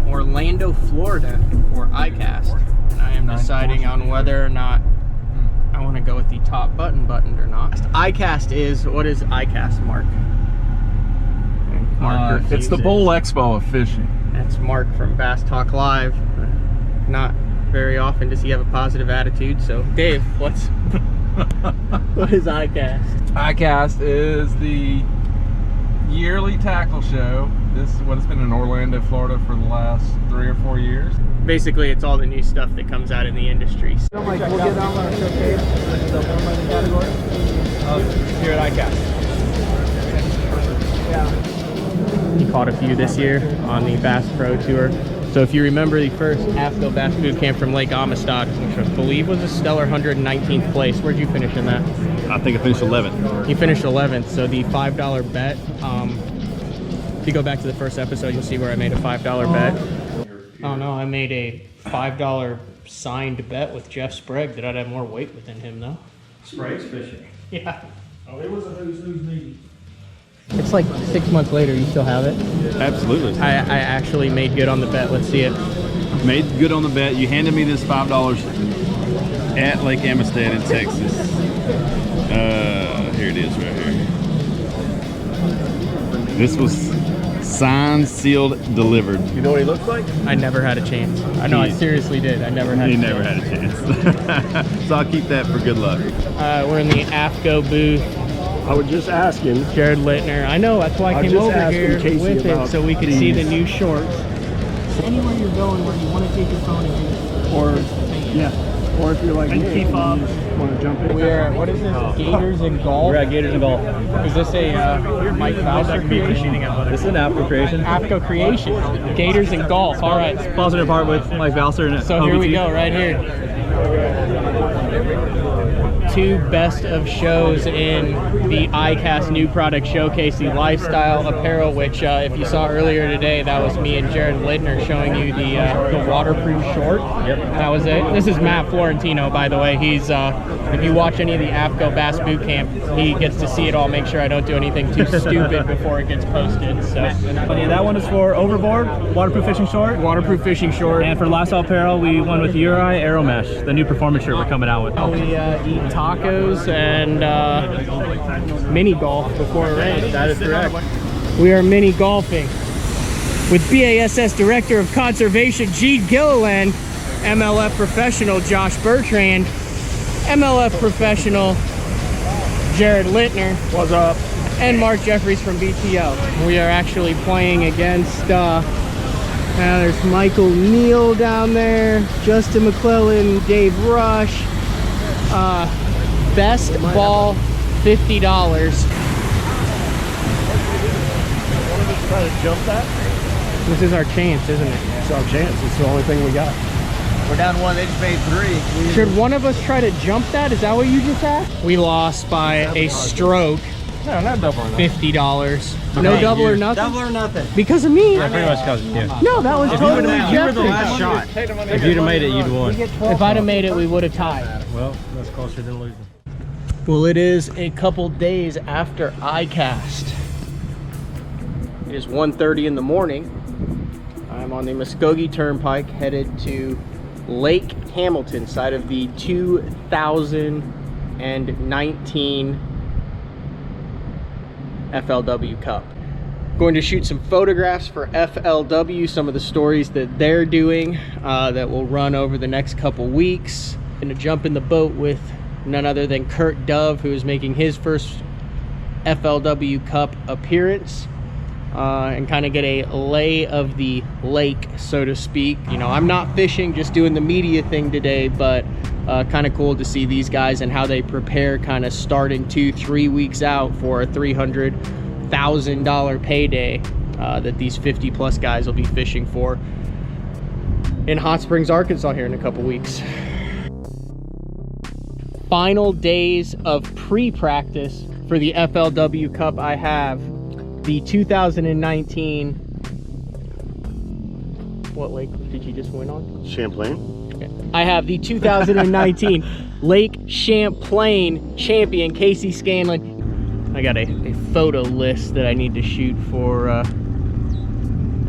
Orlando, Florida for ICAST. And I am deciding on whether or not I want to go with the top buttoned or not. ICAST is, what is ICAST, Mark? It's the Bowl Expo of fishing. That's Mark from Bass Talk Live. Not very often does he have a positive attitude, so Dave, what is ICAST? ICAST is the yearly tackle show. This is what it's been in Orlando, Florida for the last 3 or 4 years. Basically, it's all the new stuff that comes out in the industry. We'll get on our showcase, the category. Here at ICAST. Yeah. He caught a few this year on the Bass Pro Tour. So if you remember the first AFTCO Bass Boot Camp from Lake Amistad, which I believe was a stellar 119th place. Where'd you finish in that? I think I finished 11th. You finished 11th, so the $5 bet. If you go back to the first episode, you'll see where I made a $5 bet. Oh no, I made a $5 signed bet with Jeff Sprague that I'd have more weight within him though. Sprague's fishing. Yeah. Oh, it was a who's meeting. It's like 6 months later, you still have it? Absolutely. I actually made good on the bet. Let's see it. Made good on the bet. You handed me this $5 at Lake Amistad in Texas. Here it is right here. This was signed, sealed, delivered. You know what he looks like? I never had a chance. I know, I seriously did. I never had a chance. Never had a chance. So I'll keep that for good luck. We're in the AFTCO booth. I was just asking. Jared Littner. I know, that's why I came over here with him, so we could see the new shorts. Anywhere you're going where you want to take your phone and Or if you're like me, keep up. Want to jump in? We're at, what is this, Gators and Golf? We're at Gators and Golf. Is this a Mike Bowser creation? This is an AFTCO creation. AFTCO creation. Gators and Golf, all right. Sponsored in part with Mike Bowser and So here we go, right here. 2 best of shows in the ICAST new product showcase, the lifestyle apparel, which if you saw earlier today, that was me and Jared Littner showing you the waterproof short. Yep. That was it. This is Matt Florentino, by the way. He's if you watch any of the AFTCO Bass Boot Camp, he gets to see it all. Make sure I don't do anything too stupid before it gets posted. So Yeah, that one is for overboard, waterproof fishing short. waterproof fishing short. And for lifestyle apparel, we went with Uri Aero Mesh, the new performance shirt we're coming out with. We eat tacos and mini golf before a race. That is correct. We are mini golfing with BASS Director of Conservation Gene Gilliland, MLF Professional Josh Bertrand, MLF Professional Jared Littner. What's up? And Mark Jeffries from BTO. We are actually playing against, there's Michael Neal down there, Justin McClellan, Dave Rush, best ball, $50. Try to jump that? This is our chance, isn't it? It's our chance. It's the only thing we got. We're down 1, they just made 3. Should one of us try to jump that? Is that what you just asked? We lost by a stroke. No, not double or nothing. $50. No double or nothing? Double or nothing. Because of me. Pretty much because of you. No, that was totally You were the Jeffrey. last shot. If you'd have made it, you'd have won. If I'd have made it, we would have tied. Well, that's closer than losing. Well, it is a couple days after ICAST. It is 1:30 in the morning. I'm on the Muskogee Turnpike headed to Lake Hamilton, side of the 2019 FLW Cup. Going to shoot some photographs for FLW, some of the stories that they're doing that will run over the next couple weeks. Going to jump in the boat with none other than Kurt Dove, who is making his first FLW Cup appearance, and kind of get a lay of the lake, so to speak. You know, I'm not fishing, just doing the media thing today, but kind of cool to see these guys and how they prepare, kind of starting 2-3 weeks out for a $300,000 payday that these 50+ guys will be fishing for in Hot Springs, Arkansas here in a couple weeks. Final days of pre-practice for the FLW Cup. I have the 2019, what lake did you just win on? Champlain. Okay. I have the 2019 Lake Champlain champion, Casey Scanlon. I got a photo list that I need to shoot for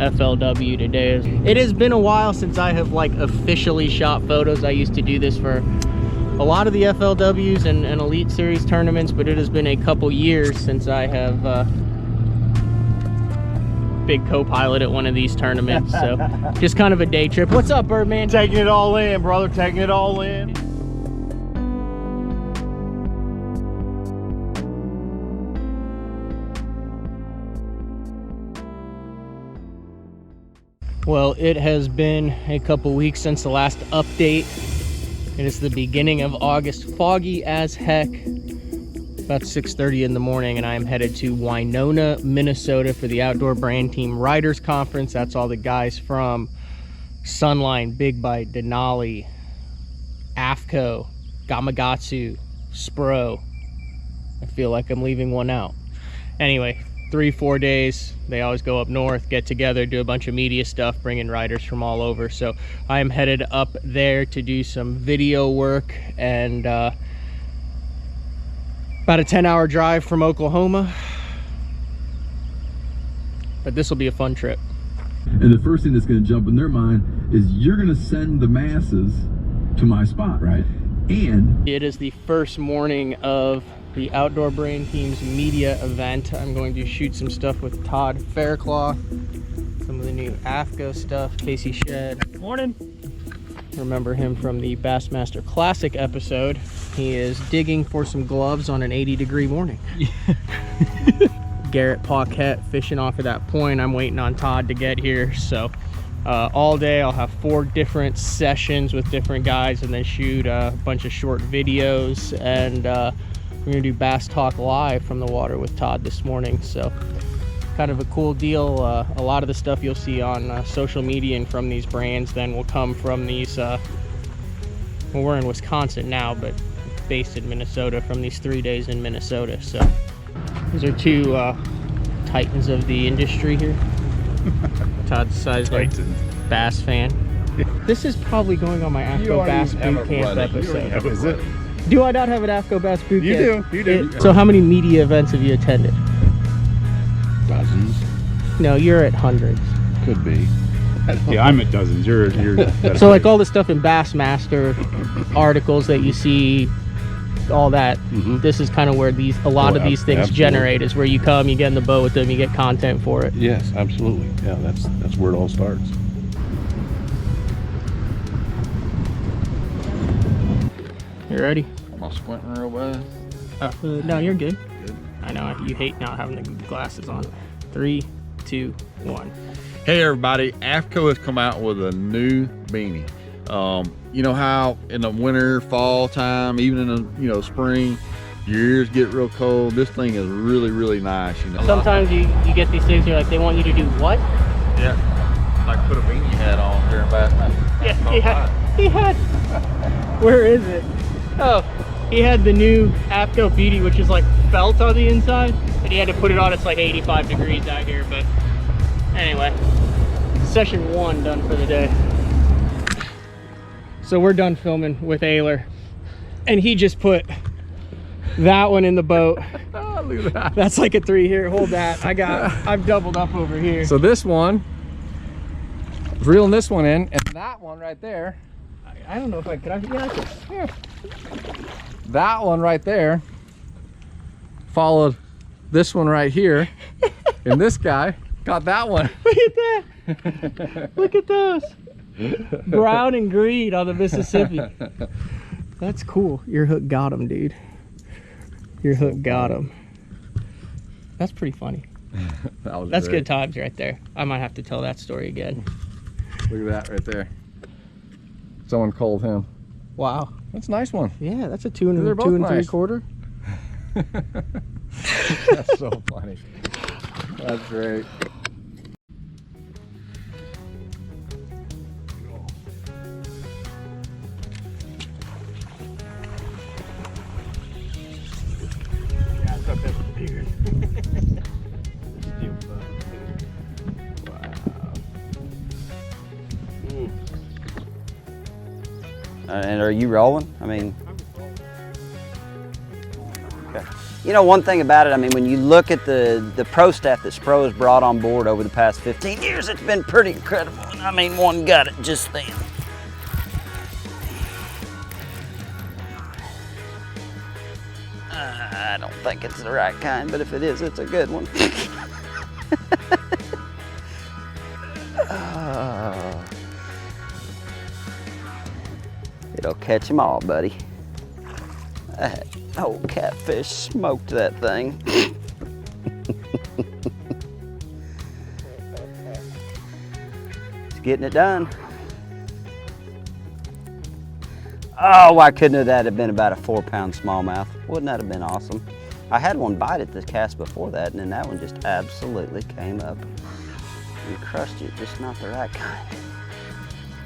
FLW today. It has been a while since I have like officially shot photos. I used to do this for a lot of the FLWs and Elite Series tournaments, but it has been a couple years since I have big co-pilot at one of these tournaments. So just kind of a day trip. What's up, Birdman? Taking it all in, brother. Taking it all in. Well, it has been a couple weeks since the last update. It is the beginning of August, foggy as heck. About 6:30 in the morning, and I am headed to Winona, Minnesota for the Outdoor Brand Team Riders Conference. That's all the guys from Sunline, Big Bite, Denali, AFTCO, Gamakatsu, SPRO. I feel like I'm leaving one out. Anyway, 3-4 days. They always go up north, get together, do a bunch of media stuff, bring in riders from all over. So I am headed up there to do some video work, and about a 10-hour drive from Oklahoma. But this will be a fun trip. And the first thing that's going to jump in their mind is you're going to send the masses to my spot, right? And it is the first morning of the Outdoor Brain Team's media event. I'm going to shoot some stuff with Todd Faircloth, some of the new AFTCO stuff. Casey Shed. Morning. Remember him from the Bassmaster Classic episode. He is digging for some gloves on an 80-degree morning. Garrett Paquette fishing off of that point. I'm waiting on Todd to get here. So all day I'll have 4 different sessions with different guys, and then shoot a bunch of short videos. And we're gonna do Bass Talk live from the water with Todd this morning. So kind of a cool deal. A lot of the stuff you'll see on social media and from these brands then will come from these, well, we're in Wisconsin now, but based in Minnesota, from these 3 days in Minnesota. So these are 2 titans of the industry here. Todd's size like bass fan. This is probably going on my AFTCO Bass Boot Camp episode. Is it? Do I not have an AFTCO Bass Boot Camp? You do. So how many media events have you attended? Dozens. No, you're at hundreds. Could be. Yeah, I'm at dozens. You're So like all the stuff in Bassmaster articles that you see, all that, this is kind of where a lot of these things generate, is where you come, you get in the boat with them, you get content for it. Yes, absolutely. Yeah, that's where it all starts. You ready? Am I squinting real bad? No, you're good. I know you hate not having the glasses on. 3, 2, 1. Hey everybody, AFTCO has come out with a new beanie. You know how in the winter, fall time, even in the spring, your ears get real cold. This thing is really, really nice. Sometimes you get these things, you're like, they want you to do what? Yeah, like put a beanie hat on during Bassmaster. Yeah, he had. Where is it? Oh, he had the new AFTCO beanie, which is like felt on the inside, and he had to put it on. It's like 85 degrees out here, but anyway, session 1 done for the day. So we're done filming with Ayler, and he just put that one in the boat. Oh, look at that. That's like a 3 here. Hold that. I've doubled up over here. So this one, reeling this one in, and that one right there. I don't know if I could. Yeah, I could. Yeah. That one right there followed this one right here, and this guy got that one. Look at that. Look at those. Brown and green on the Mississippi. That's cool. Your hook got him, dude. Your hook got him. That's pretty funny. That's great. Good times right there. I might have to tell that story again. Look at that right there. Someone called him. Wow. That's a nice one. Yeah, that's a 2 They're both 2 nice. 3/4. That's so funny. That's great. And are you rolling? I mean, okay. You know, one thing about it, I mean, when you look at the pro staff that SPRO has brought on board over the past 15 years, it's been pretty incredible. And I mean, one got it just then. I don't think it's the right kind, but if it is, it's a good one. It'll catch them all, buddy. That old catfish smoked that thing. It's getting it done. Oh, why couldn't that have been about a 4-pound smallmouth? Wouldn't that have been awesome? I had one bite at this cast before that, and then that one just absolutely came up and crushed it, just not the right kind.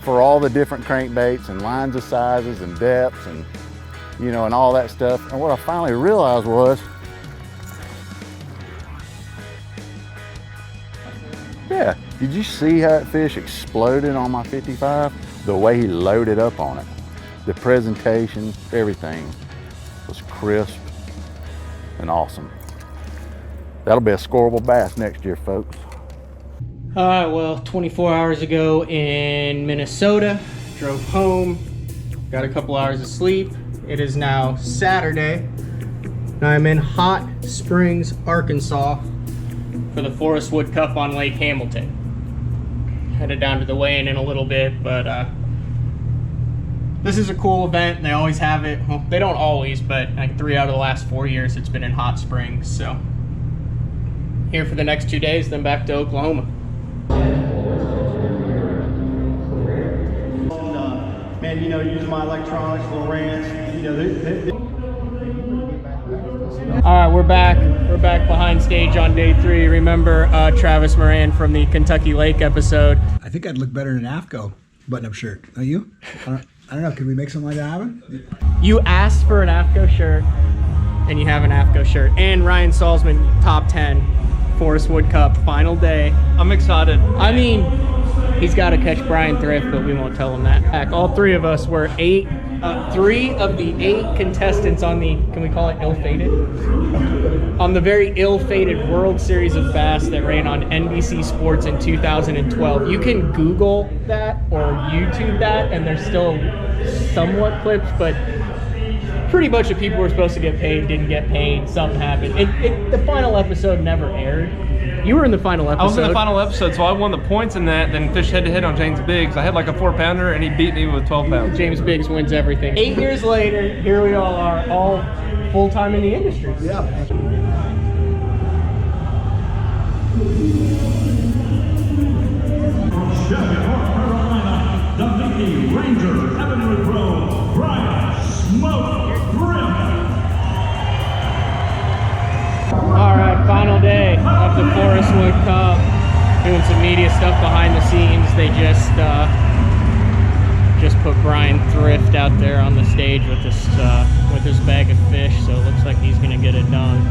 For all the different crankbaits and lines of sizes and depths and, you know, and all that stuff. And what I finally realized was, yeah, did you see how that fish exploded on my 55? The way he loaded up on it. The presentation, everything was crisp and awesome. That'll be a scoreable bass next year, folks. All right, well, 24 hours ago in Minnesota, drove home, got a couple hours of sleep. It is now Saturday, and I'm in Hot Springs, Arkansas for the Forest Wood Cup on Lake Hamilton. Headed down to the weigh-in in a little bit, but this is a cool event. They always have it. Well, they don't always, but like 3 out of the last 4 years it's been in Hot Springs. So here for the next 2 days, then back to Oklahoma. Man, you know, using my electronics, Lowrance, you know, All right, we're back. We're back behind stage on day 3. Remember Travis Moran from the Kentucky Lake episode? I think I'd look better in an AFTCO button-up shirt. Are you? I don't know. Could we make something like that happen? You asked for an AFTCO shirt, and you have an AFTCO shirt. And Ryan Salzman, top 10, Forest Wood Cup, final day. I'm excited. I mean, he's got to catch Brian Thrift, but we won't tell him that. Heck, all 3 of us were 3 of the 8 contestants on the, can we call it ill-fated? On the very ill-fated World Series of Bass that ran on NBC Sports in 2012. You can Google that or YouTube that, and there's still somewhat clips, but pretty much of people were supposed to get paid, didn't get paid, something happened. The final episode never aired. You were in the final episode. I was in the final episode, so I won the points in that, then fished head-to-head on James Biggs. I had like a 4-pounder, and he beat me with 12 pounds. James Biggs wins everything. 8 years later, here we all are, all full-time in the industry. Yeah. The Mickey Ranger Heavenly Pro, Brian Smoke Grimm. All right, final day of the Forest Wood Cup. Doing some media stuff behind the scenes. They just put Brian Thrift out there on the stage with this bag of fish, so it looks like he's gonna get it done.